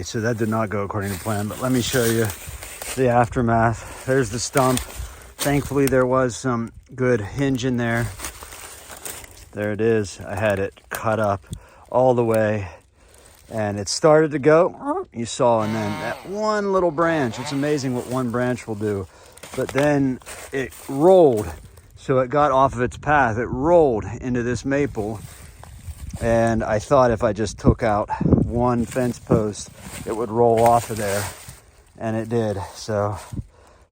Okay, so that did not go according to plan, but let me show you the aftermath. There's the stump. Thankfully, there was some good hinge in there. There it is. I had it cut up all the way, and it started to go. You saw, and then that one little branch. It's amazing what one branch will do. But then it rolled, so it got off of its path. It rolled into this maple, and I thought if I just took out one fence post, it would roll off of there, and it did. So